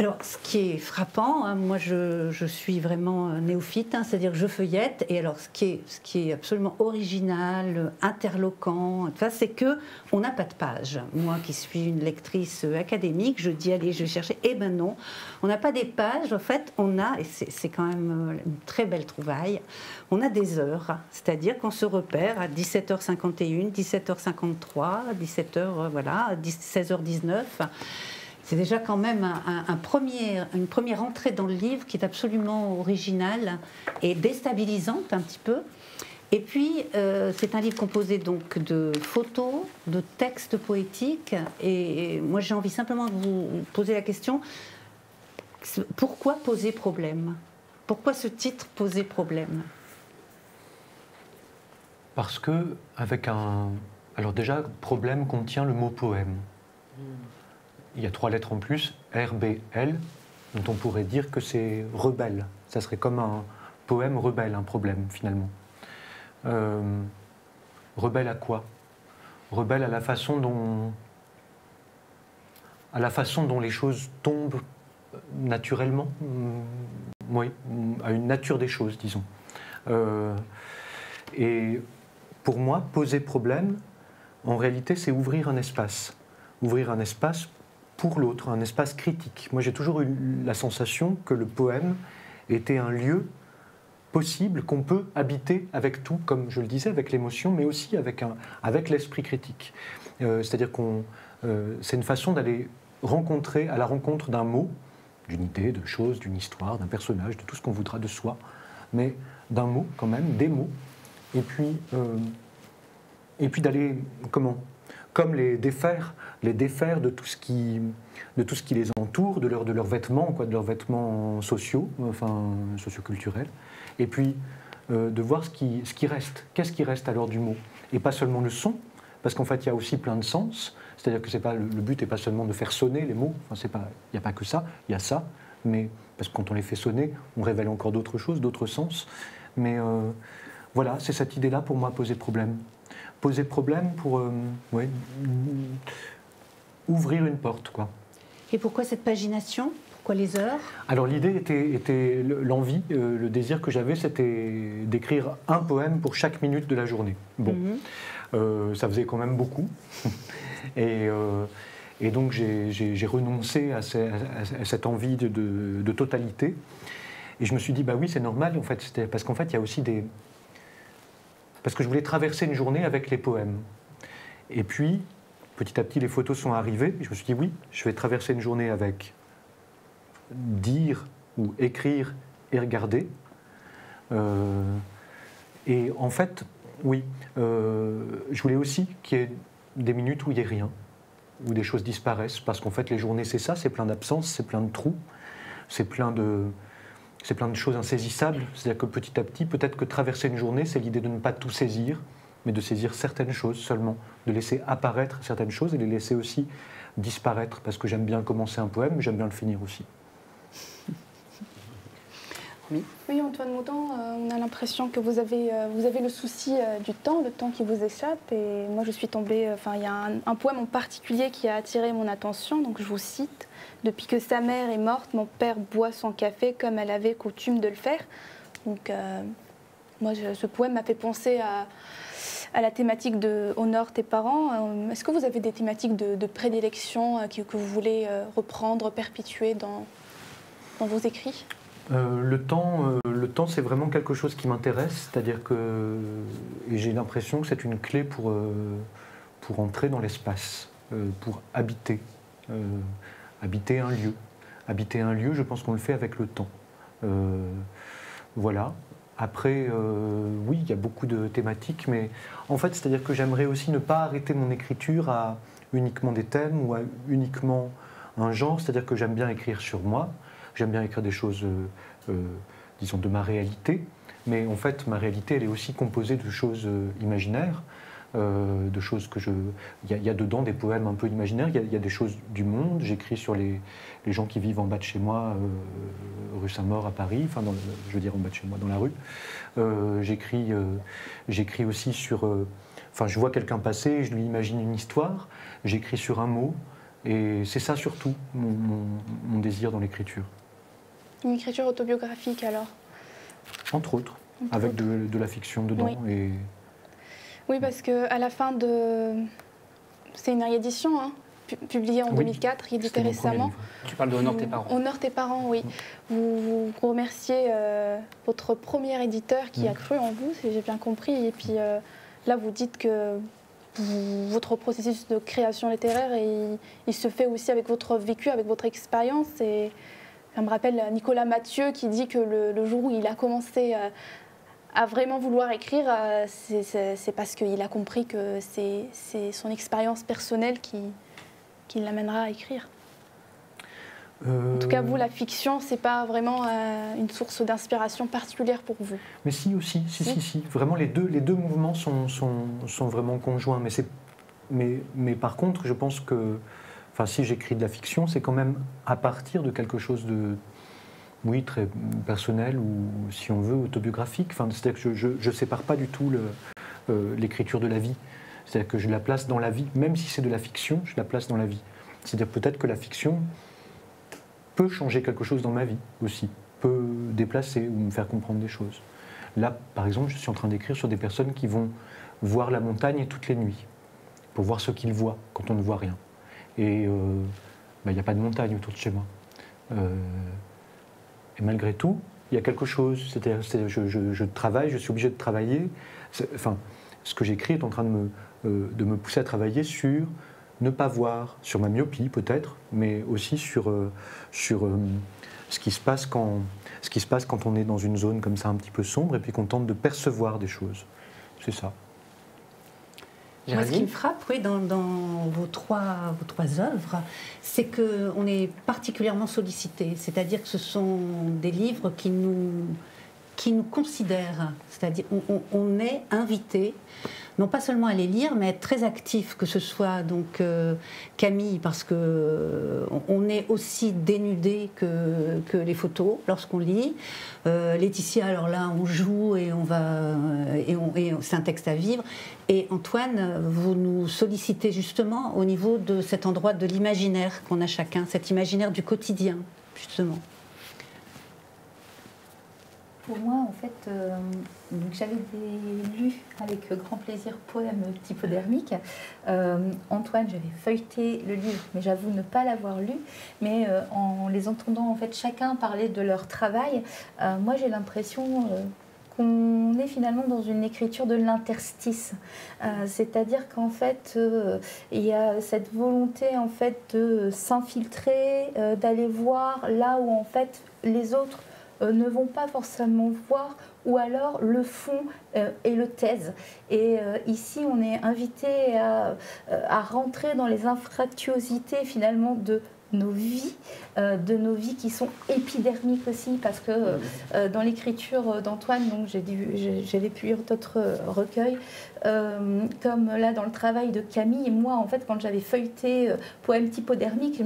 Alors, ce qui est frappant, hein, moi je suis vraiment néophyte, hein, c'est-à-dire que je feuillette, et alors ce qui est absolument original, interloquant, c'est qu'on n'a pas de page. Moi qui suis une lectrice académique, je dis allez, je vais chercher, eh ben non, on n'a pas des pages, en fait on a, et c'est quand même une très belle trouvaille, on a des heures, c'est-à-dire qu'on se repère à 17h51, 17h53, 17h, voilà, 16h19. C'est déjà quand même une première entrée dans le livre qui est absolument originale et déstabilisante un petit peu. Et puis, c'est un livre composé donc de photos, de textes poétiques. Et moi, j'ai envie simplement de vous poser la question, pourquoi poser problème? Pourquoi ce titre, Poser problème? Parce que, alors déjà, problème contient le mot poème. Il y a 3 lettres en plus, R-B-L, dont on pourrait dire que c'est rebelle. Ça serait comme un poème rebelle, un problème, finalement. Rebelle à quoi? Rebelle à la façon dont les choses tombent naturellement. Oui, à une nature des choses, disons. Et pour moi, poser problème, en réalité, c'est ouvrir un espace. Ouvrir un espace pour l'autre, un espace critique. Moi, j'ai toujours eu la sensation que le poème était un lieu possible qu'on peut habiter avec tout, comme je le disais, avec l'émotion, mais aussi avec l'esprit critique. C'est-à-dire c'est une façon d'aller à la rencontre d'un mot, d'une idée, de choses, d'une histoire, d'un personnage, de tout ce qu'on voudra de soi, mais d'un mot quand même, des mots, et puis d'aller, comme les défaire de tout ce qui les entoure, de leurs vêtements, de leurs vêtements sociaux, socioculturels, et puis de voir ce qui reste. Qu'est-ce qui reste alors du mot? Et pas seulement le son, parce qu'en fait il y a aussi plein de sens, c'est-à-dire que le but n'est pas seulement de faire sonner les mots, il n'y a pas que ça, il y a ça, mais parce que quand on les fait sonner, on révèle encore d'autres choses, d'autres sens. Mais voilà, c'est cette idée-là pour moi, poser problème. Poser problème pour ouvrir une porte, quoi. Et pourquoi cette pagination? Pourquoi les heures? Alors l'idée était l'envie, le désir que j'avais, c'était d'écrire un poème pour chaque minute de la journée. Bon, ça faisait quand même beaucoup. Et donc j'ai renoncé à cette envie de totalité. Et je me suis dit, bah oui, c'est normal, en fait, parce qu'en fait, il y a aussi parce que je voulais traverser une journée avec les poèmes. Et puis, petit à petit, les photos sont arrivées. Et je me suis dit, oui, je vais traverser une journée avec dire ou écrire et regarder. Et en fait, oui, je voulais aussi qu'il y ait des minutes où il n'y ait rien, où des choses disparaissent. Parce qu'en fait, les journées, c'est ça, c'est plein d'absences, c'est plein de trous, c'est plein c'est plein de choses insaisissables. C'est-à-dire que petit à petit, peut-être que traverser une journée, c'est l'idée de ne pas tout saisir, mais de saisir certaines choses seulement, de laisser apparaître certaines choses et les laisser aussi disparaître, parce que j'aime bien commencer un poème, mais j'aime bien le finir aussi. Oui, Antoine Maudant, on a l'impression que vous avez le souci du temps, le temps qui vous échappe. Et moi, je suis tombée... il y a un poème en particulier qui a attiré mon attention, donc je vous cite. « Depuis que sa mère est morte, mon père boit son café comme elle avait coutume de le faire. » Donc, moi, ce poème m'a fait penser à la thématique de « Honore tes parents ». Est-ce que vous avez des thématiques de prédilection que vous voulez reprendre, perpétuer dans vos écrits ? Le temps, c'est vraiment quelque chose qui m'intéresse, c'est-à-dire que j'ai l'impression que c'est une clé pour entrer dans l'espace, pour habiter un lieu. Habiter un lieu, je pense qu'on le fait avec le temps. Voilà. Après, oui, il y a beaucoup de thématiques, mais en fait, c'est-à-dire que j'aimerais aussi ne pas arrêter mon écriture à uniquement des thèmes ou à uniquement un genre, c'est-à-dire que j'aime bien écrire sur moi. J'aime bien écrire des choses, disons, de ma réalité, mais en fait, ma réalité, elle est aussi composée de choses imaginaires, de choses que je... Il y a dedans des poèmes un peu imaginaires, il y a des choses du monde. J'écris sur les gens qui vivent en bas de chez moi, rue Saint-Maur à Paris, enfin, je veux dire en bas de chez moi, dans la rue. J'écris aussi sur... Enfin, je vois quelqu'un passer, je lui imagine une histoire, j'écris sur un mot, et c'est ça surtout, mon désir dans l'écriture. Une écriture autobiographique alors? Entre autres, avec de la fiction dedans. Oui. Et... Oui, parce qu'à la fin de... C'est une réédition, hein, publiée en 2004, rééditée récemment. Tu parles de Honore tes parents. Honore tes parents, oui. Vous remerciez votre premier éditeur qui a cru en vous, si j'ai bien compris. Et puis là, vous dites que votre processus de création littéraire, il se fait aussi avec votre vécu, avec votre expérience. Et ça me rappelle Nicolas Mathieu qui dit que le jour où il a commencé à vraiment vouloir écrire, c'est parce qu'il a compris que c'est son expérience personnelle qui l'amènera à écrire. En tout cas, vous, la fiction, c'est pas vraiment une source d'inspiration particulière pour vous. Mais si aussi, si. Vraiment, les deux mouvements sont vraiment conjoints. Mais par contre, je pense que, enfin, si j'écris de la fiction, c'est quand même à partir de quelque chose de, oui, très personnel ou, si on veut, autobiographique. Enfin, c'est-à-dire que je sépare pas du tout l'écriture de la vie. C'est-à-dire que je la place dans la vie, même si c'est de la fiction, je la place dans la vie. C'est-à-dire peut-être que la fiction peut changer quelque chose dans ma vie aussi, peut déplacer ou me faire comprendre des choses. Là, par exemple, je suis en train d'écrire sur des personnes qui vont voir la montagne toutes les nuits, pour voir ce qu'ils voient quand on ne voit rien. Et il n'y a pas de montagne autour de chez moi. Et malgré tout, il y a quelque chose. C'est-à-dire, je travaille, je suis obligé de travailler. Enfin, ce que j'écris est en train de me pousser à travailler sur ne pas voir, sur ma myopie peut-être, mais aussi sur ce qui se passe quand on est dans une zone comme ça un petit peu sombre et puis qu'on tente de percevoir des choses. C'est ça. Moi, ce qui me frappe, oui, dans vos trois œuvres, c'est qu'on est particulièrement sollicité. C'est-à-dire que ce sont des livres qui nous considèrent. C'est-à-dire on est invité, non pas seulement à les lire, mais à être très actif, que ce soit donc Camille, parce que on est aussi dénudé que les photos lorsqu'on lit. Laetitia, alors là, on joue et c'est un texte à vivre. Et Antoine, vous nous sollicitez justement au niveau de cet endroit de l'imaginaire qu'on a chacun, cet imaginaire du quotidien, justement. Pour moi, en fait, j'avais lu avec grand plaisir poème typodermique. Antoine, j'avais feuilleté le livre, mais j'avoue ne pas l'avoir lu. Mais en les entendant, en fait, chacun parler de leur travail, moi j'ai l'impression qu'on est finalement dans une écriture de l'interstice. C'est-à-dire qu'en fait, il y a cette volonté en fait de s'infiltrer, d'aller voir là où en fait les autres ne vont pas forcément voir, ou alors le font et le taisent. Et ici, on est invité à rentrer dans les infractuosités finalement de nos vies, de nos vies qui sont épidermiques aussi, parce que dans l'écriture d'Antoine, donc j'avais pu lire d'autres recueils, comme là dans le travail de Camille, et moi en fait quand j'avais feuilleté Poème typodermique,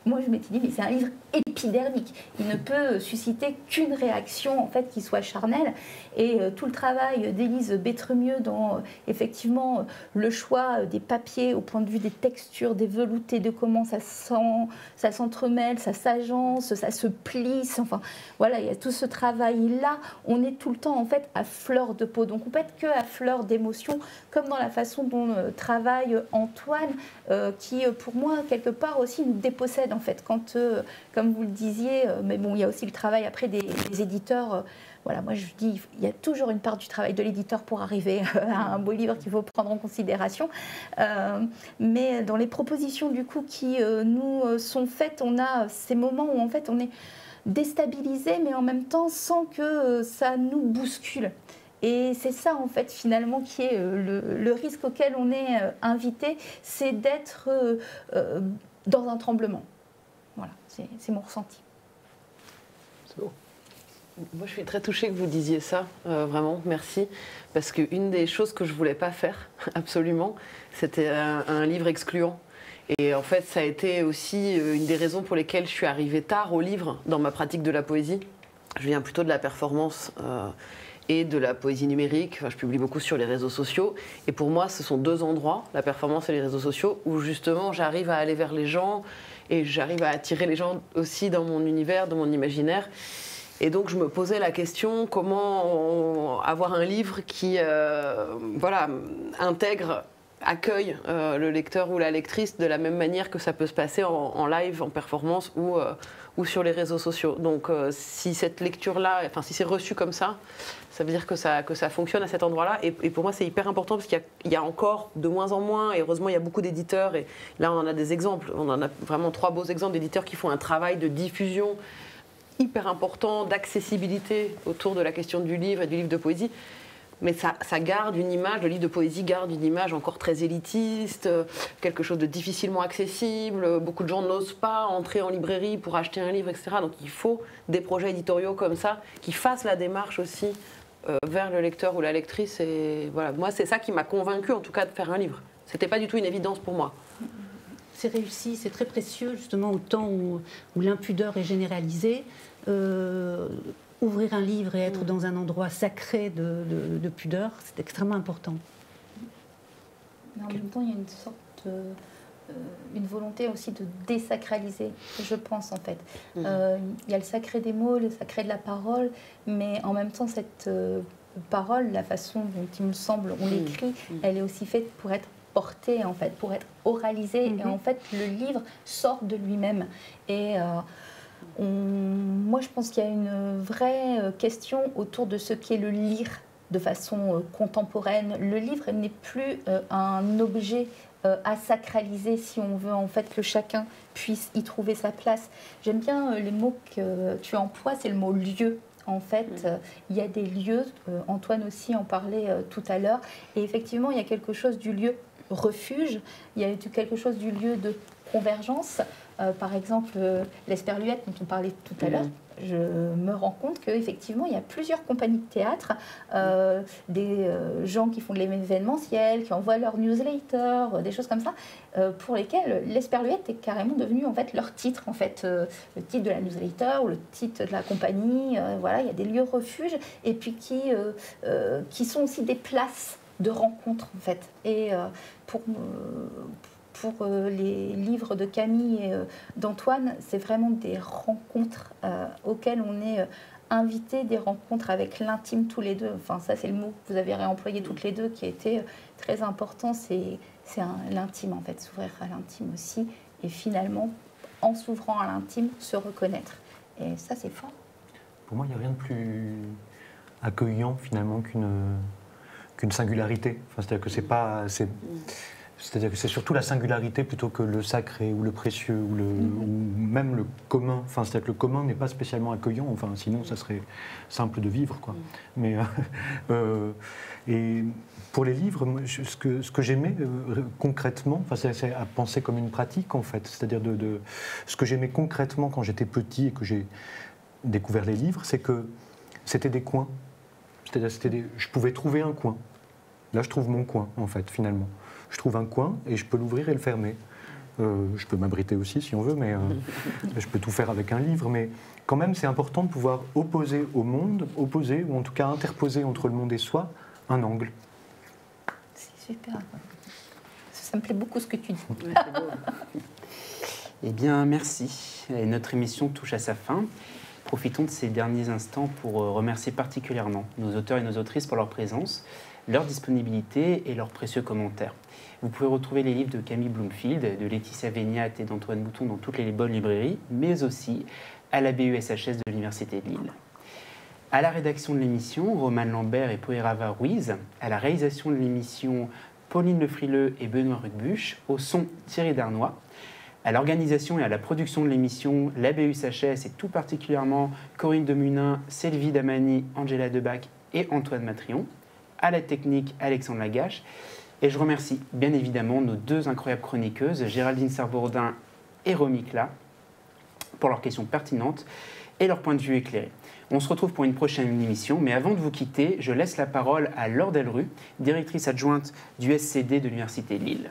moi je m'étais dit mais c'est un livre épidermique, il ne peut susciter qu'une réaction en fait qui soit charnelle, et tout le travail d'Élise Bétremieux dans effectivement le choix des papiers au point de vue des textures, des veloutés, de comment ça s'entremêle, ça s'agence, ça se plisse, enfin voilà, il y a tout ce travail-là, on est tout le temps en fait à fleur de peau, donc on peut être que à fleur d'émotion, comme dans la façon dont travaille Antoine, qui pour moi quelque part aussi nous dépossède en fait, quand, comme vous le disiez, mais bon il y a aussi le travail après des éditeurs, voilà, moi je dis, il y a toujours une part du travail de l'éditeur pour arriver à un beau livre qu'il faut prendre en considération. Mais dans les propositions du coup qui nous sont faites, on a ces moments où en fait on est déstabilisé, mais en même temps sans que ça nous bouscule. Et c'est ça en fait finalement qui est le risque auquel on est invité, c'est d'être dans un tremblement. Voilà, c'est mon ressenti. C'est beau. Moi, je suis très touchée que vous disiez ça, vraiment, merci. Parce qu'une des choses que je ne voulais pas faire, absolument, c'était un livre excluant. Et en fait, ça a été aussi une des raisons pour lesquelles je suis arrivée tard au livre dans ma pratique de la poésie. Je viens plutôt de la performance et de la poésie numérique. Enfin, je publie beaucoup sur les réseaux sociaux. Et pour moi, ce sont deux endroits, la performance et les réseaux sociaux, où justement, j'arrive à aller vers les gens et j'arrive à attirer les gens aussi dans mon univers, dans mon imaginaire. Et donc, je me posais la question, comment avoir un livre qui voilà, intègre, accueille le lecteur ou la lectrice de la même manière que ça peut se passer en live, en performance ou sur les réseaux sociaux. Donc, si cette lecture-là, enfin, si c'est reçu comme ça veut dire que ça fonctionne à cet endroit-là. Et pour moi, c'est hyper important parce qu'il y a encore de moins en moins, et heureusement, il y a beaucoup d'éditeurs. Et là, on en a des exemples. On en a vraiment 3 beaux exemples d'éditeurs qui font un travail de diffusion hyper important, d'accessibilité autour de la question du livre et du livre de poésie. Mais ça garde une image, le livre de poésie garde une image encore très élitiste, quelque chose de difficilement accessible. Beaucoup de gens n'osent pas entrer en librairie pour acheter un livre, etc. Donc il faut des projets éditoriaux comme ça qui fassent la démarche aussi vers le lecteur ou la lectrice. Et voilà, moi, c'est ça qui m'a convaincue, en tout cas, de faire un livre. C'était pas du tout une évidence pour moi. C'est réussi, c'est très précieux, justement, au temps où l'impudeur est généralisée. Ouvrir un livre et être dans un endroit sacré de pudeur, c'est extrêmement important. Mais en même temps, il y a une sorte une volonté aussi de désacraliser, je pense en fait. Il y a le sacré des mots, le sacré de la parole, mais en même temps, cette parole, la façon dont il me semble on l'écrit, elle est aussi faite pour être portée, en fait, pour être oralisée. Et en fait, le livre sort de lui-même. Et moi, je pense qu'il y a une vraie question autour de ce qu'est le lire de façon contemporaine. Le livre n'est plus un objet à sacraliser si on veut en fait que chacun puisse y trouver sa place. J'aime bien les mots que tu emploies, c'est le mot lieu. En fait, il y a des lieux, Antoine aussi en parlait tout à l'heure, et effectivement, il y a quelque chose du lieu refuge, il y a quelque chose du lieu de convergence. Par exemple, l'Esperluette dont on parlait tout à l'heure, je me rends compte qu'effectivement, il y a plusieurs compagnies de théâtre, des gens qui font de l'événementiel, qui envoient leur newsletter, des choses comme ça, pour lesquelles l'Esperluette est carrément devenu en fait leur titre, en fait, le titre de la newsletter ou le titre de la compagnie. Voilà, il y a des lieux refuges et puis qui sont aussi des places de rencontre en fait. Et pour les livres de Camille et d'Antoine, c'est vraiment des rencontres auxquelles on est invité, des rencontres avec l'intime tous les deux. Enfin, ça, c'est le mot que vous avez réemployé toutes les deux qui a été très important. C'est l'intime, en fait, s'ouvrir à l'intime aussi. Et finalement, en s'ouvrant à l'intime, se reconnaître. Et ça, c'est fort. Pour moi, il n'y a rien de plus accueillant, finalement, qu'une singularité. Enfin, c'est-à-dire que c'est pas... C'est-à-dire que c'est surtout la singularité plutôt que le sacré ou le précieux ou même le commun. Enfin, c'est-à-dire que le commun n'est pas spécialement accueillant. Enfin, sinon, ça serait simple de vivre, quoi. Mais et pour les livres, moi, ce que j'aimais concrètement, enfin, c'est à penser comme une pratique en fait. C'est-à-dire ce que j'aimais concrètement quand j'étais petit et que j'ai découvert les livres, c'est que c'était des coins. C'est-à-dire, je pouvais trouver un coin. Là, je trouve mon coin en fait, finalement. Je trouve un coin et je peux l'ouvrir et le fermer. Je peux m'abriter aussi si on veut, mais je peux tout faire avec un livre. Mais quand même, c'est important de pouvoir opposer au monde, opposer ou en tout cas interposer entre le monde et soi un angle. C'est super. Ça me plaît beaucoup ce que tu dis. Eh bien, merci. Et notre émission touche à sa fin. Profitons de ces derniers instants pour remercier particulièrement nos auteurs et nos autrices pour leur présence, leur disponibilité et leurs précieux commentaires. Vous pouvez retrouver les livres de Camille Bloomfield, de Laetitia Véniat et d'Antoine Bouton dans toutes les bonnes librairies, mais aussi à la BUSHS de l'Université de Lille. À la rédaction de l'émission, Romane Lambert et Poérava Ruiz. À la réalisation de l'émission, Pauline Le Frileux et Benoît Rucbuche. Au son, Thierry Darnois. À l'organisation et à la production de l'émission, la BUSHS et tout particulièrement Corinne Demunin, Sylvie Damani, Angela Debac et Antoine Matrion. À la technique, Alexandre Lagache. Et je remercie bien évidemment nos deux incroyables chroniqueuses, Géraldine Servourdin et Romy Cla, pour leurs questions pertinentes et leurs points de vue éclairés. On se retrouve pour une prochaine émission, mais avant de vous quitter, je laisse la parole à Laure Delru, directrice adjointe du SCD de l'Université de Lille.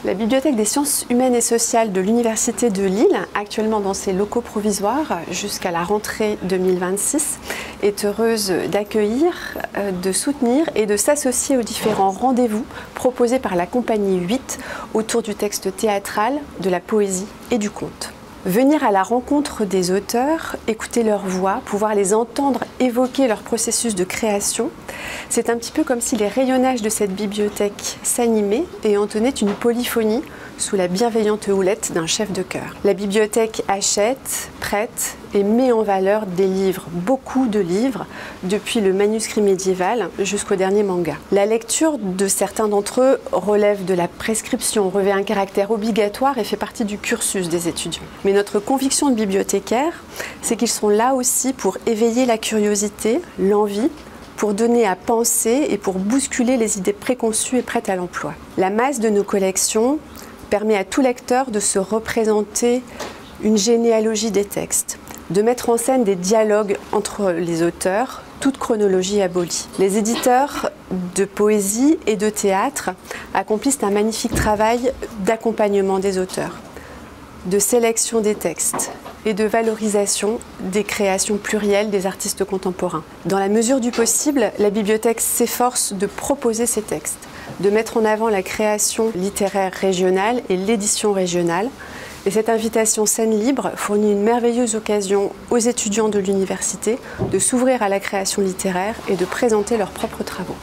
La Bibliothèque des sciences humaines et sociales de l'Université de Lille, actuellement dans ses locaux provisoires jusqu'à la rentrée 2026, est heureuse d'accueillir, de soutenir et de s'associer aux différents rendez-vous proposés par la compagnie 8 autour du texte théâtral, de la poésie et du conte. Venir à la rencontre des auteurs, écouter leur voix, pouvoir les entendre évoquer leur processus de création, c'est un petit peu comme si les rayonnages de cette bibliothèque s'animaient et entonnaient une polyphonie sous la bienveillante houlette d'un chef de chœur. La bibliothèque achète, prête et met en valeur des livres, beaucoup de livres, depuis le manuscrit médiéval jusqu'au dernier manga. La lecture de certains d'entre eux relève de la prescription, revêt un caractère obligatoire et fait partie du cursus des étudiants. Mais notre conviction de bibliothécaire, c'est qu'ils sont là aussi pour éveiller la curiosité, l'envie, pour donner à penser et pour bousculer les idées préconçues et prêtes à l'emploi. La masse de nos collections permet à tout lecteur de se représenter une généalogie des textes, de mettre en scène des dialogues entre les auteurs, toute chronologie abolie. Les éditeurs de poésie et de théâtre accomplissent un magnifique travail d'accompagnement des auteurs, de sélection des textes et de valorisation des créations plurielles des artistes contemporains. Dans la mesure du possible, la bibliothèque s'efforce de proposer ces textes, de mettre en avant la création littéraire régionale et l'édition régionale. Et cette invitation scène libre fournit une merveilleuse occasion aux étudiants de l'université de s'ouvrir à la création littéraire et de présenter leurs propres travaux.